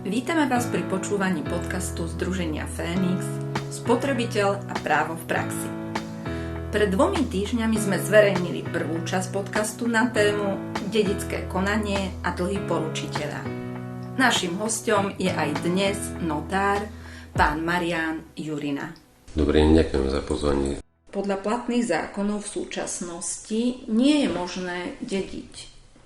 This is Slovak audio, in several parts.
Vítame vás pri počúvaní podcastu Združenia Fénix Spotrebiteľ a právo v praxi. Pred 2 týždňami sme zverejnili prvú časť podcastu na tému dedické konanie a dlhy poručiteľa. Naším hosťom je aj dnes notár, pán Marián Jurina. Dobrý deň, ďakujem za pozvanie. Podľa platných zákonov v súčasnosti nie je možné dediť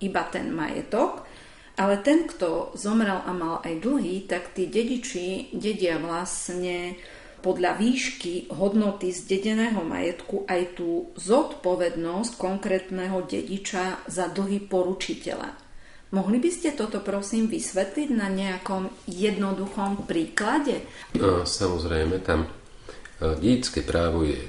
iba ten majetok, ale ten, kto zomrel a mal aj dlhy, tak tí dediči dedia vlastne podľa výšky hodnoty zdedeného majetku aj tú zodpovednosť konkrétneho dediča za dlhy poručiteľa. Mohli by ste toto prosím vysvetliť na nejakom jednoduchom príklade? Samozrejme, tam dedické právo je,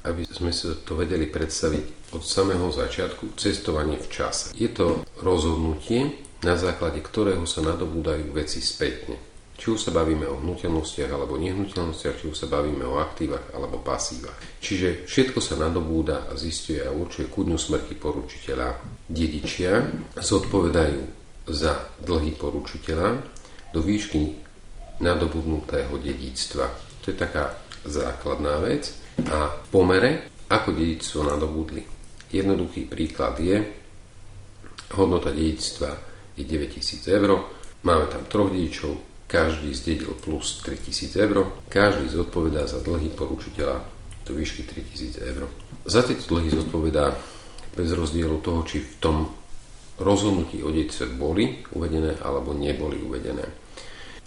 aby sme si to vedeli predstaviť od samého začiatku, cestovanie v čase. Je to rozhodnutie, na základe ktorého sa nadobúdajú veci spätne. Či už sa bavíme o hnuteľnostiach alebo nehnuteľnostiach, či už sa bavíme o aktívach alebo pasívach. Čiže všetko sa nadobúda a zisťuje a určuje ku dňu smrti poručiteľa. Dedičia zodpovedajú za dlhy poručiteľa do výšky nadobudnutého dedičstva. To je taká základná vec. A v pomere, ako dedičstvo nadobudli. Jednoduchý príklad je, hodnota dedičstva je 9 000 eur, máme tam 3 dedičov, každý zdedil plus 3 000 eur, každý zodpovedá za dlhy poručiteľa do výšky 3 000 eur. Za tieto dlhy zodpovedá bez rozdielu toho, či v tom rozhodnutí o dedičstve boli uvedené alebo neboli uvedené.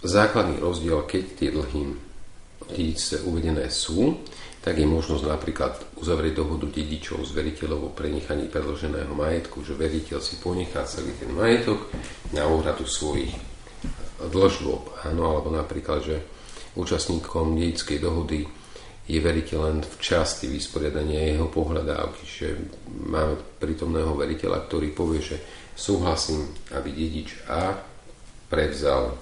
Základný rozdiel, keď tie dlhy v dedičstve uvedené sú, tak je možnosť napríklad uzavrieť dohodu dedičov s veriteľom o prenechaní predloženého majetku, že veriteľ si ponechá celý ten majetok na úhradu svojich dlžôb. Áno, alebo napríklad, že účastníkom dedickej dohody je veriteľ len v časti vysporiadania jeho pohľadávky, že máme prítomného veriteľa, ktorý povie, že súhlasím, aby dedič A prevzal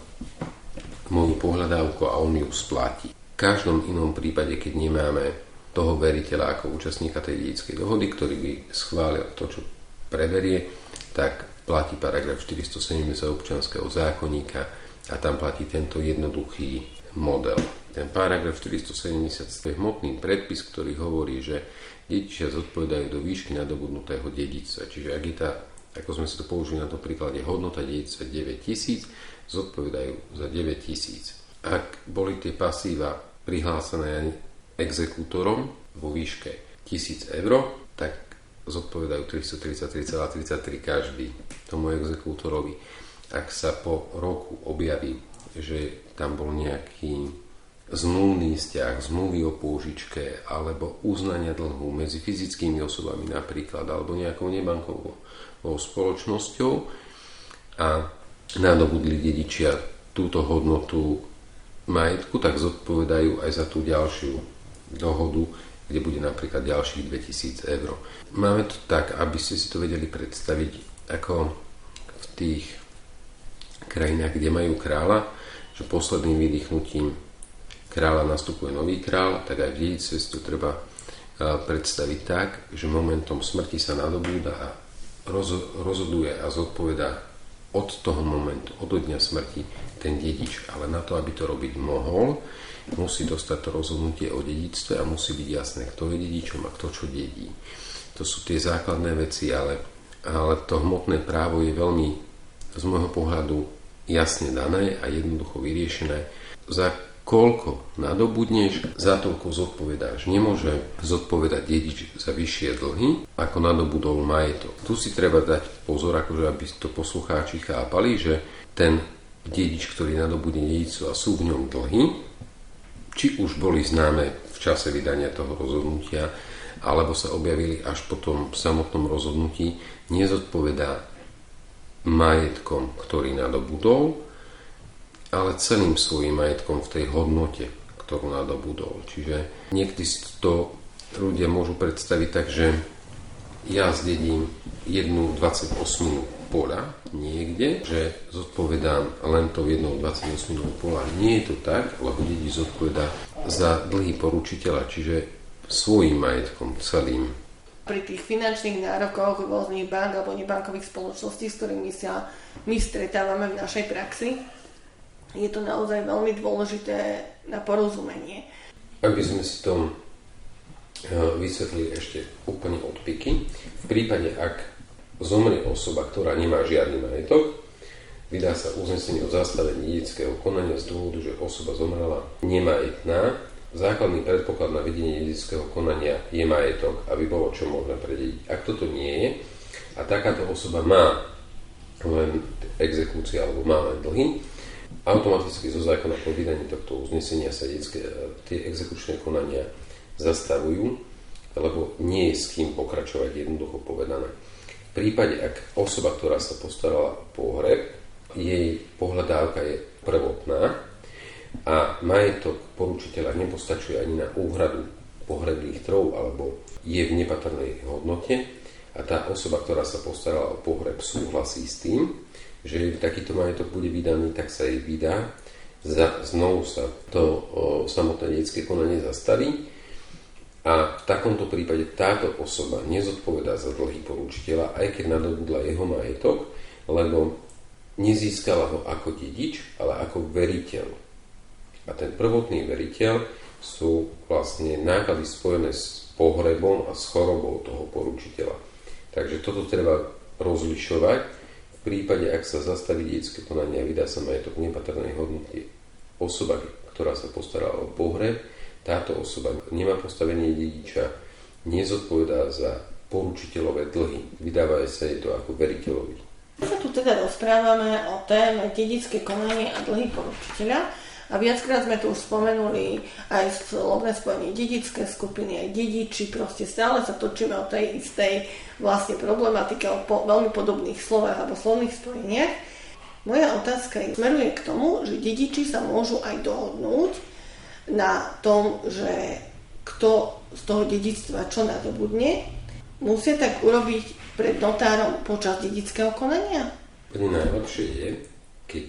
moju pohľadávku a on ju splatí. V každom inom prípade, keď nemáme toho veriteľa ako účastníka tej dedickej dohody, ktorý by schválil to, čo preverie, tak platí paragraf 470 občianskeho zákonníka a tam platí tento jednoduchý model. Ten paragraf 470 je hmotný predpis, ktorý hovorí, že dedičia zodpovedajú do výšky nadobudnutého dedičstva. Čiže ak je tá, ako sme si to použili na tom príklade, hodnota dedičstva 9 000, zodpovedajú za 9 000. Ak boli tie pasíva prihlásené exekútorom vo výške 1000 eur, tak zodpovedajú 333,33 každý tomu exekútorovi. Ak sa po roku objaví, že tam bol nejaký zmluvný vzťah, zmluvy o pôžičke alebo uznania dlhu medzi fyzickými osobami napríklad alebo nejakou nebankovou spoločnosťou a nadobudli dedičia túto hodnotu majetku, tak zodpovedajú aj za tú ďalšiu dohodu, kde bude napríklad ďalších 2000 eur. Máme to tak, aby ste si to vedeli predstaviť, ako v tých krajinách, kde majú kráľa, že posledným vydýchnutím kráľa nastupuje nový kráľ, tak aj v dedičstve si to treba predstaviť tak, že momentom smrti sa nadobúda a rozhoduje a zodpovedá od toho momentu, od dňa smrti ten dedič. Ale na to, aby to robiť mohol, musí dostať to rozhodnutie o dedičstve a musí byť jasné, kto je dedičom a kto čo dedí. To sú tie základné veci, ale to hmotné právo je veľmi z môjho pohľadu jasne dané a jednoducho vyriešené. Za koľko nadobudneš, za toľko zodpovedáš. Nemôže zodpovedať dedič za vyššie dlhy, ako nadobudol majetok. Tu si treba dať pozor, akože aby to poslucháči chápali, že ten dedič, ktorý nadobudne dedičstvo a sú v ňom dlhy, či už boli známe v čase vydania toho rozhodnutia, alebo sa objavili až po tom samotnom rozhodnutí, nezodpovedá majetkom, ktorý nadobudol, ale celým svojím majetkom v tej hodnote, ktorú nadobudol. Čiže niekedy si to ľudia môžu predstaviť tak, že ja zdedím 1/28 poľa niekde, že zodpovedám len to 1/28 poľa. Nie je to tak, lebo dedič zodpovedá za dlhy poručiteľa, čiže svojím majetkom celým. Pri tých finančných nárokoch rôznych bank alebo nebankových spoločností, s ktorými sa my stretávame v našej praxi, je to naozaj veľmi dôležité na porozumenie. Aby sme si to vysvetlili ešte úplne od piky, v prípade, ak zomrie osoba, ktorá nemá žiadny majetok, vydá sa uznesenie o zastavení dedičského konania z dôvodu, že osoba zomrela nemajetná. Základný predpoklad na vedenie dedičského konania je majetok, aby bolo čo možné predediť. Ak toto nie je a takáto osoba má len exekúcie alebo má len dlhy, automaticky zo zákona po vydaní tohto uznesenia sa tie exekučné konania zastavujú, lebo nie je s kým pokračovať, jednoducho povedané. V prípade, ak osoba, ktorá sa postarala o pohreb, jej pohľadávka je prvotná a majetok poručiteľa nepostačuje ani na úhradu pohrebných trov alebo je v nepatrnej hodnote a tá osoba, ktorá sa postarala o pohreb, súhlasí s tým, že takýto majetok bude vydaný, tak sa jej vydá. Znovu sa to samotné dedičské konanie zastaví. A v takomto prípade táto osoba nezodpovedá za dlhy poručiteľa, aj keď nadobudla jeho majetok, lebo nezískala ho ako dedič, ale ako veriteľ. A ten prvotný veriteľ sú vlastne náklady spojené s pohrebom a s chorobou toho poručiteľa. Takže toto treba rozlišovať. V prípade, ak sa zastaví dedičské konanie a vydá sa majetok v nepatrnej hodnote osoba, ktorá sa postarala o pohreb, táto osoba nemá postavenie dediča, nezodpovedá za poručiteľové dlhy. Vydáva sa jej to ako veriteľovi. My sa tu teda rozprávame o téme dedičské konanie a dlhy poručiteľa a viackrát sme tu už spomenuli aj slovné spojenie dedičské skupiny, aj dediči, proste stále sa točíme o tej istej vlastne problematike, o veľmi podobných slovách alebo slovných spojeniach. Moja otázka smeruje k tomu, že dediči sa môžu aj dohodnúť na tom, že kto z toho dedičstva čo nadobudne, musia tak urobiť pred notárom počas dedičského konania? Najlepšie je, keď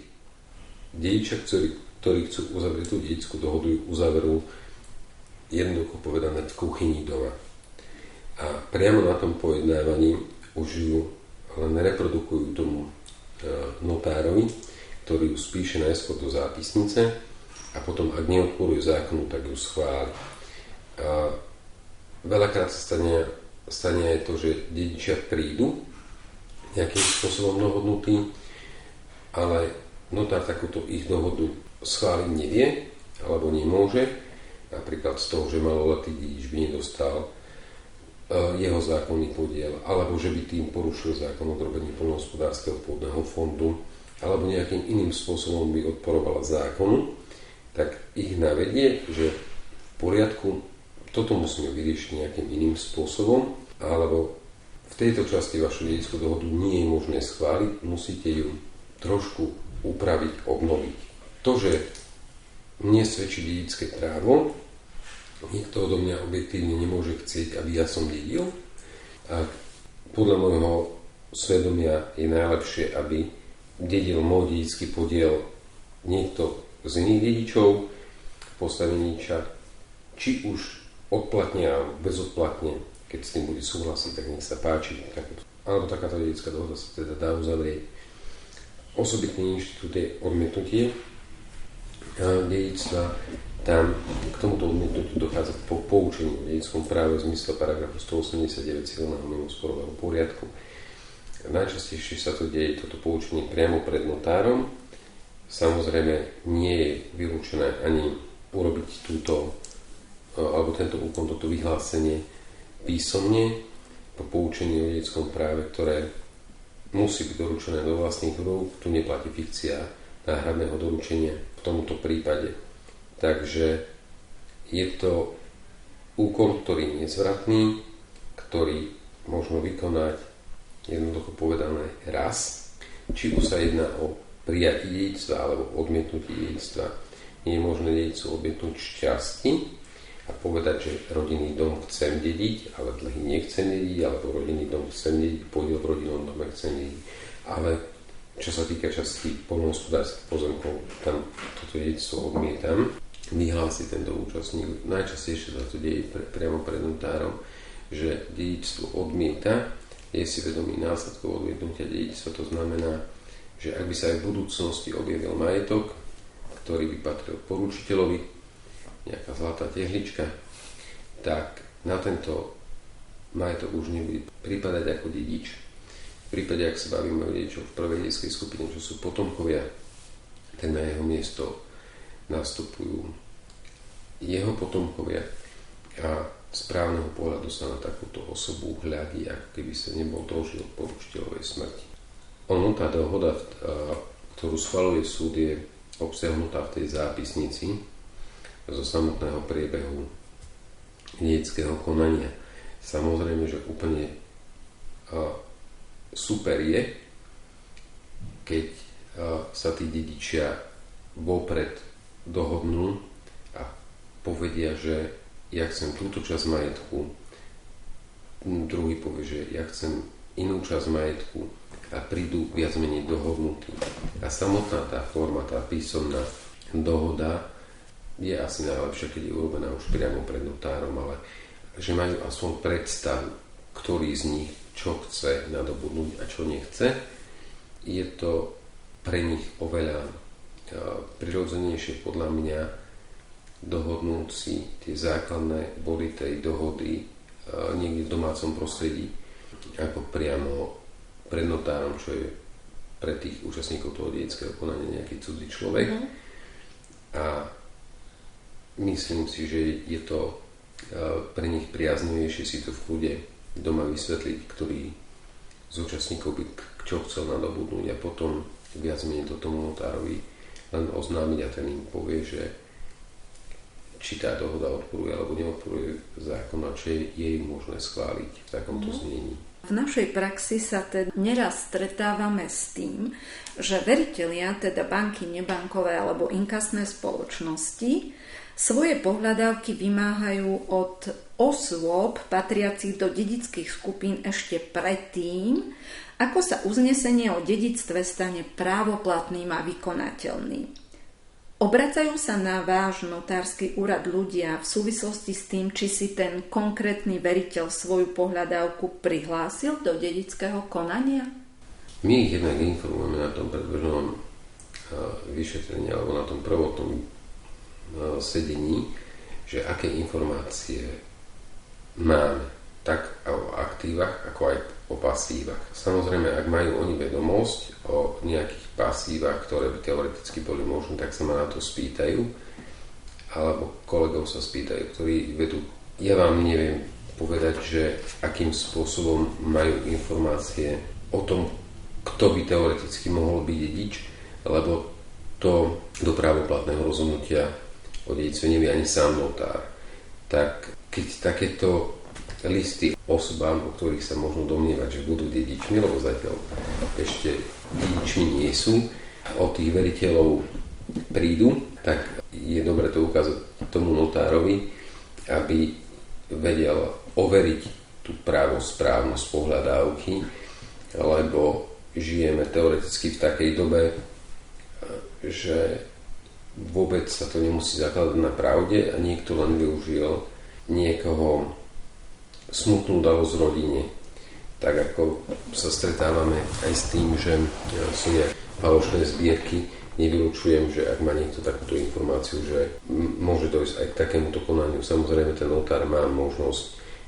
dedičia, ktorí chcú uzavrieť tú dedičskú dohodu, uzaverú jednoducho povedané v kuchyni doma. A priamo na tom pojednávaní už ju len reprodukujú tomu notárovi, ktorý ju spíše najskôr do zápisnice a potom, ak neodporuje zákonu, tak ju schváli. A veľakrát sa stane aj to, že dedičia prídu nejakým spôsobom dohodnutý, ale notár takúto ich dohodu schváliť nevie alebo nemôže, napríklad z toho, že maloletý dedič by nedostal jeho zákonný podiel, alebo že by tým porušil zákon o drobení poľnohospodárskeho pôdneho fondu, alebo nejakým iným spôsobom by odporovala zákonu, tak ich navedie, že v poriadku, toto musíme vyriešiť nejakým iným spôsobom, alebo v tejto časti vašu dedičskú dohodu nie je možné schváliť, musíte ju trošku upraviť, obnoviť. To, že mne svedčí dedičské právo, nikto odo mňa objektívne nemôže chcieť, aby ja som dedil. A podľa môjho svedomia je najlepšie, aby dedil môj dedičský podiel niekto z iných dedičov v postavení či už odplatne alebo bezodplatne, keď s tým bude súhlasiť, tak nech sa páči. Alebo takáto dedičská dohoda sa teda dá uzavrieť. Osobitný inštitút je odmietnutie dedičstva. Tam k tomuto odmietnutiu dochádza po poučení o dedičskom práve v zmysle paragrafu 189 civilného mimosporového poriadku. Najčastejšie sa to deje toto poučenie priamo pred notárom. Samozrejme nie je vylúčené ani urobiť tento úkon, toto vyhlásenie písomne po poučení o dedičskom práve, ktoré musí byť doručené do vlastných rúk. Tu neplatí fikcia náhradného doručenia v tomuto prípade. Takže je to úkon, ktorý je nezvratný, ktorý možno vykonať jednoducho povedané raz. Či už sa jedná o prijatie dedičstva alebo odmietnutie dedičstva. Nie je možné dedičstvo odmietnúť šťastí a povedať, že rodinný dom chcem dediť, ale dlhy nechcem dediť, alebo rodinný dom chcem dediť, podiel v rodinnom dome chcem dediť. Ale čo sa týka časti poľnohospodárskych pozemkov, tam toto dedičstvo odmietam. Vyhlási tento účastník. Najčastejšie sa to deje priamo pred notárom, že dedičstvo odmieta, je si vedomý následkov odmietnutia dedičstva. To znamená, že ak by sa aj v budúcnosti objavil majetok, ktorý by patril poručiteľovi, nejaká zlatá tehlička, tak na tento majetok už nebude pripadať ako dedič. V prípade, ak sa bavíme o dedičoch v prvej dedičskej skupine, čo sú potomkovia, tak na jeho miesto nastupujú jeho potomkovia a z právneho pohľadu sa na takúto osobu hľadí, ako keby sa nebol dožil poručiteľovej smrti. Tá dohoda, ktorú schvaľuje súd, je obsiahnutá v tej zápisnici zo samotného priebehu dedičského konania. Samozrejme, že úplne super je, keď sa tí dedičia vopred dohodnú a povedia, že ja chcem túto časť majetku, druhý povie, že ja chcem inú časť majetku a prídu viac menej dohodnutí. A samotná tá forma, tá písomná dohoda je asi najlepšia, keď je urobená už priamo pred notárom, ale že majú aspoň predstavu, ktorý z nich čo chce nadobudnúť a čo nechce. Je to pre nich oveľa prirodzenejšie podľa mňa dohodnúť si tie základné body tej dohody niekde v domácom prostredí ako priamo pred notárom, čo je pre tých účastníkov toho dedičského konania nejaký cudzí človek. A myslím si, že je to pre nich priaznivejšie si to v kľude doma vysvetliť, ktorý z účastníkov by čo chcel nadobudnúť a potom viac menej to tomu notárovi len oznámiť a ten im povie, že či tá dohoda odporuje alebo neodporuje zákon a či je im možné schváliť v takomto znení. V našej praxi sa teda neraz stretávame s tým, že veritelia, teda banky, nebankové alebo inkasné spoločnosti, svoje pohľadávky vymáhajú od osôb patriacich do dedičských skupín ešte predtým, ako sa uznesenie o dedičstve stane právoplatným a vykonateľným. Obracajú sa na váš notársky úrad ľudia v súvislosti s tým, či si ten konkrétny veriteľ svoju pohľadávku prihlásil do dedičského konania? My ich jednak informujeme na tom predbežnom vyšetrení alebo na tom prvotnom sedení, že aké informácie máme tak o aktívach, ako aj o pasívach. Samozrejme, ak majú oni vedomosť o nejakých pasívach, ktoré by teoreticky boli možné, tak sa ma na to spýtajú, alebo kolegov sa spýtajú, ktorí vedú. Ja vám neviem povedať, že akým spôsobom majú informácie o tom, kto by teoreticky mohol byť dedič, lebo to do právoplatného rozhodnutia o dedičstve nevie ani sám notár. Tak keď takéto listy osobám, o ktorých sa možno domnievať, že budú dedičmi, lebo zatiaľ ešte dedičmi nie sú, od tých veriteľov prídu, tak je dobre to ukázať tomu notárovi, aby vedel overiť tú právosprávnosť pohľadávky, lebo žijeme teoreticky v takej dobe, že vôbec sa to nemusí zakladať na pravde a niekto len využil niekoho smutnú udalosť v rodine. Tak ako sa stretávame aj s tým, že sú nejaké falošné zbierky, nevylučujem, že ak má niekto takúto informáciu, že môže dojsť aj k takémuto konaniu. Samozrejme, ten notár má možnosť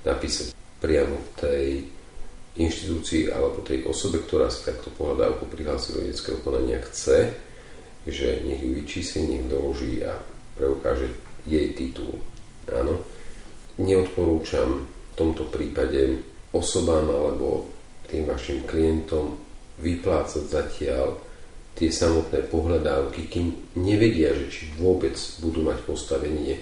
napísať priamo tej inštitúcii alebo tej osobe, ktorá si takto pohľadávku prihlási do dedičského konania, chce, že nech ju vyčísli, nech doloží a preukáže jej titul. Áno. Neodporúčam v tomto prípade osobám alebo tým vašim klientom vyplácať zatiaľ tie samotné pohľadávky, kým nevedia, že či vôbec budú mať postavenie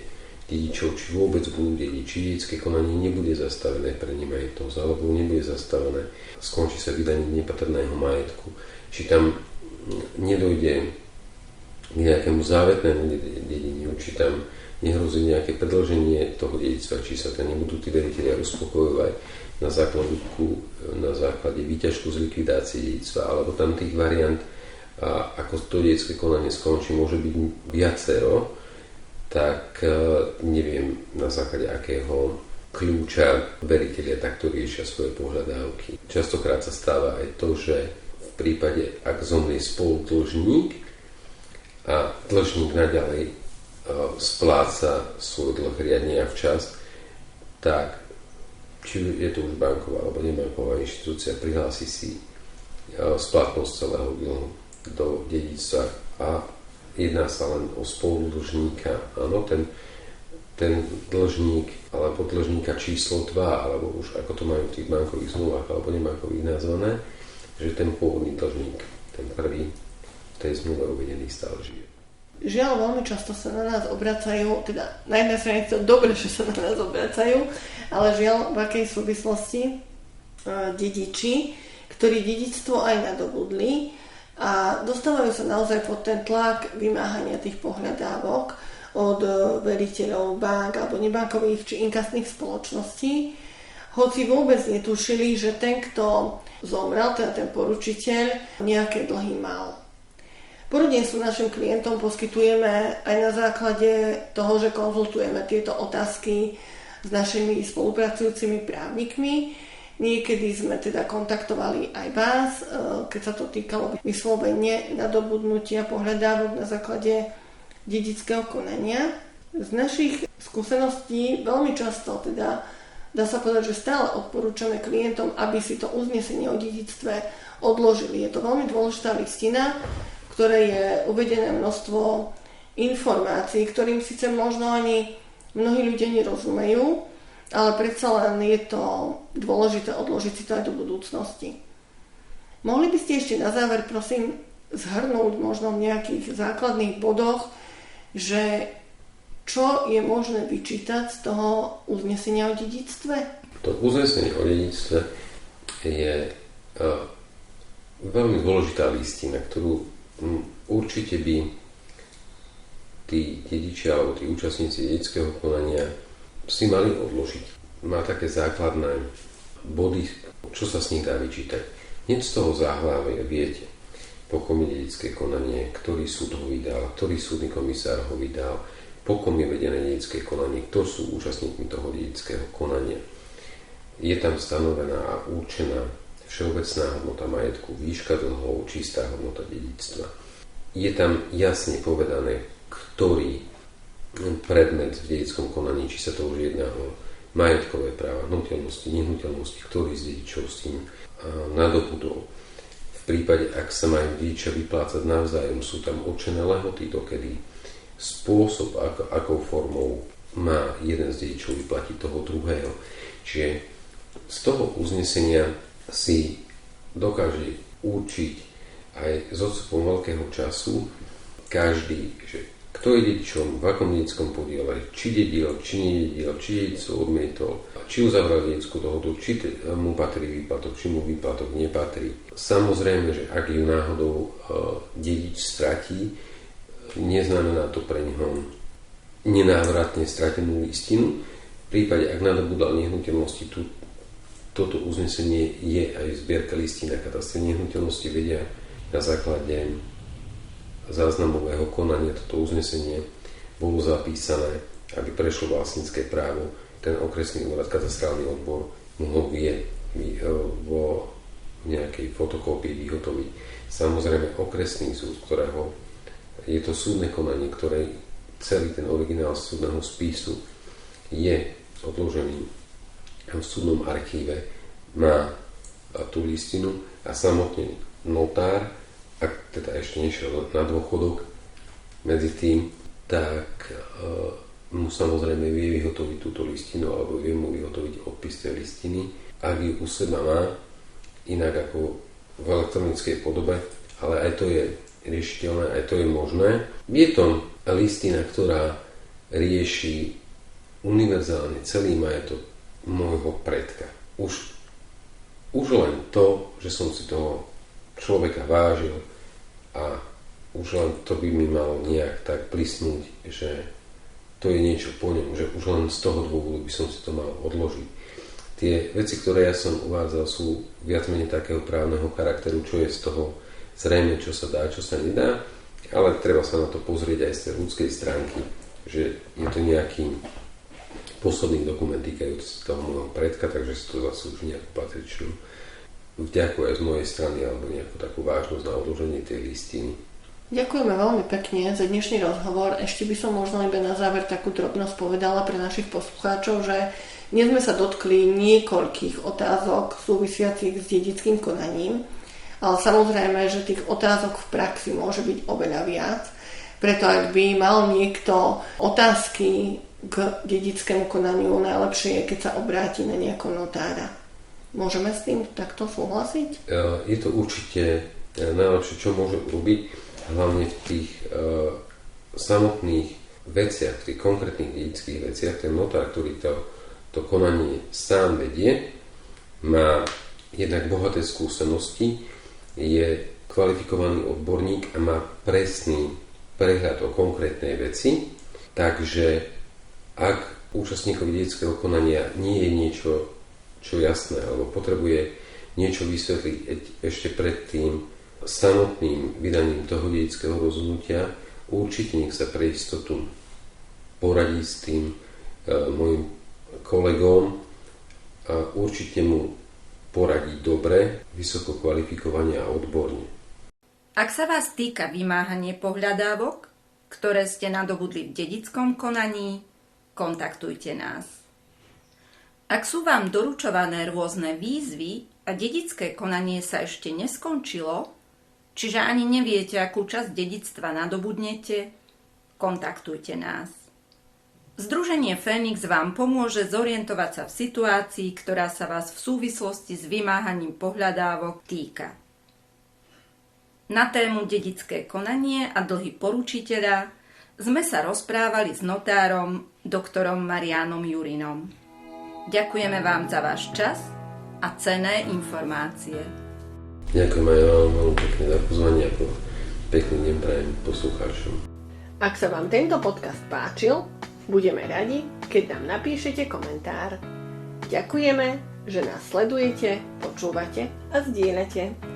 dedičov, či vôbec budú dediť, či dedičské konanie nebude zastavené pre nemajetnosť, alebo nebude zastavené, skončí sa vydanie nepatrného majetku, či tam nedojde k nejakému závetnému dedeniu, či tam nehrozí nejaké predĺženie toho dedičstva, či sa tam nebudú tí veritelia uspokojovať na základe výťažku z likvidácie dedičstva, alebo tam tých variant, ako to dedičské konanie skončí, môže byť viacero, tak neviem na základe akého kľúča veritelia takto riešia svoje pohľadávky. Častokrát sa stáva aj to, že v prípade, ak zomrie spoludlžník a dlžník naďalej spláca svoj dlh riadne a včas, tak či je to už banková alebo nebanková inštitúcia, prihlási si splatnosť celého dlhu do dedičstva a jedná sa len o spoludlžníka. Áno, ten dlžník alebo dlžníka číslo 2, alebo už ako to majú v tých bankových zmluvách alebo nebankových nazvané, že ten pôvodný dlžník, ten prvý v tej zmluve uvedený stále žije. Žiaľ, veľmi často sa na nás obracajú, teda na jednej strane je to dobre, že sa na nás obracajú, ale žiaľ, v akej súvislosti dediči, ktorí dedičstvo aj nadobudli a dostávajú sa naozaj pod ten tlak vymáhania tých pohľadávok od veriteľov bank alebo nebankových či inkasných spoločností, hoci vôbec netušili, že ten, kto zomrel, teda ten poručiteľ, nejaké dlhy mal. Poradenstvo našim klientom poskytujeme aj na základe toho, že konzultujeme tieto otázky s našimi spolupracujúcimi právnikmi. Niekedy sme teda kontaktovali aj vás, keď sa to týkalo vyslovene nadobudnutia pohľadávok na základe dedičského konania. Z našich skúseností veľmi často teda dá sa povedať, že stále odporúčame klientom, aby si to uznesenie o dedičstve odložili. Je to veľmi dôležitá listina, v ktorej je uvedené množstvo informácií, ktorým síce možno ani mnohí ľudia nerozumejú, ale predsa len je to dôležité odložiť si to aj do budúcnosti. Mohli by ste ešte na záver, prosím, zhrnúť možno v nejakých základných bodoch, že čo je možné vyčítať z toho uznesenia o dedičstve? To uznesenie o dedičstve je veľmi dôležitá listina, ktorú určite by tí dedičia alebo tí účastníci dedičského konania si mali odložiť. Má také základné body, čo sa s nich dá vyčítať. Hneď z toho záhlavia viete, po kom je dedičské konanie, ktorý súd ho vydal, ktorý súdny komisár ho vydal, po kom je vedené dedičské konanie, kto sú účastníkmi toho dedičského konania. Je tam stanovená a určená všeobecná hodnota majetku, výška dlhov, čistá hodnota dedičstva. Je tam jasne povedané, ktorý predmet v dedickom konaní, či sa to už jedná o majetkové práva, hnuteľnosti, nehnuteľnosti, ktorý z dedičov s tým nadobudol. V prípade, ak sa majú dedičia vyplácať navzájom, sú tam určené lehoty, dokedy spôsob, akou formou má jeden z dedičov vyplatiť toho druhého. Čiže z toho uznesenia si dokáže určiť aj s odstupom veľkého času každý, že kto je dedičom, v akom dedickom podiele, či dedil, či nededil, či dedičstvo odmietol, či uzavrel dedickú dohodu, či mu patrí výplatok, či mu výplatok nepatrí. Samozrejme, že ak ju náhodou dedič stratí, neznamená to pre neho nenávratne stratenú listinu. V prípade, ak nadobudal nehnuteľnosti, toto uznesenie je aj zbierka listín na katastre nehnuteľnosti, vedia na základe záznamového konania toto uznesenie bolo zapísané, aby prešlo vlastnícke právo. Ten okresný úrad, katastrálny odbor mu ho vie vo nejakej fotokópii vyhotoviť. Samozrejme okresný súd, ktorého je to súdne konanie, ktoré celý ten originál súdneho spisu je odložený v súdnom archíve, má tú listinu a samotne notár, ak teda ešte nešiel na dôchodok medzi tým, tak mu samozrejme vie vyhotoviť túto listinu alebo vie mu vyhotoviť odpis tej listiny, ak ju u seba má, inak ako v elektronickej podobe, ale aj to je riešiteľné, aj to je možné. Je to listina, ktorá rieši univerzálne celý majetok môjho predka. Už len to, že som si toho človeka vážil a už len to by mi malo nejak tak plisnúť, že to je niečo po ňom, že už len z toho dôvodu by som si to mal odložiť. Tie veci, ktoré ja som uvádzal, sú viac menej takého právneho charakteru, čo je z toho zrejme, čo sa dá, čo sa nedá, ale treba sa na to pozrieť aj z tej ľudskej stránky, že je to nejaký posledný dokument týkajúci toho môjho predka, takže si to zaslúži nejakú patričnú vďaku aj z mojej strany alebo nejakú takú vážnosť na odloženie tej listiny. Ďakujeme veľmi pekne za dnešný rozhovor. Ešte by som možno iba na záver takú drobnosť povedala pre našich poslucháčov, že dnes sme sa dotkli niekoľkých otázok súvisiacich s dedickým konaním, ale samozrejme, že tých otázok v praxi môže byť oveľa viac. Preto ak by mal niekto otázky k dedickému konaniu, najlepšie je, keď sa obráti na nejakého notára. Môžeme s tým takto súhlasiť? Je to určite najlepšie, čo môže urobiť, hlavne v tých samotných veciach, tých konkrétnych dedických veciach. Ten notár, ktorý to konanie sám vedie, má jednak bohaté skúsenosti, je kvalifikovaný odborník a má presný prehľad o konkrétnej veci, takže ak účastníkovi dedického konania nie je niečo čo jasné, alebo potrebuje niečo vysvetliť ešte pred tým samotným vydaním toho dedického rozhodnutia, určite nech sa pre istotu poradí s tým môjim kolegom a určite mu poradí dobre, vysoko kvalifikovane a odborne. Ak sa vás týka vymáhanie pohľadávok, ktoré ste nadobudli v dedickom konaní, kontaktujte nás. Ak sú vám doručované rôzne výzvy a dedické konanie sa ešte neskončilo, čiže ani neviete, akú časť dedictva nadobudnete, kontaktujte nás. Združenie Fénix vám pomôže zorientovať sa v situácii, ktorá sa vás v súvislosti s vymáhaním pohľadávok týka. Na tému dedické konanie a dlhy poručiteľa sme sa rozprávali s notárom doktorom Mariánom Jurinom. Ďakujeme vám za váš čas a cenné informácie. Ďakujem aj vám veľmi pekne za pozvanie a pekný deň prajem poslucháčom. Ak sa vám tento podcast páčil, budeme radi, keď nám napíšete komentár. Ďakujeme, že nás sledujete, počúvate a zdieľate.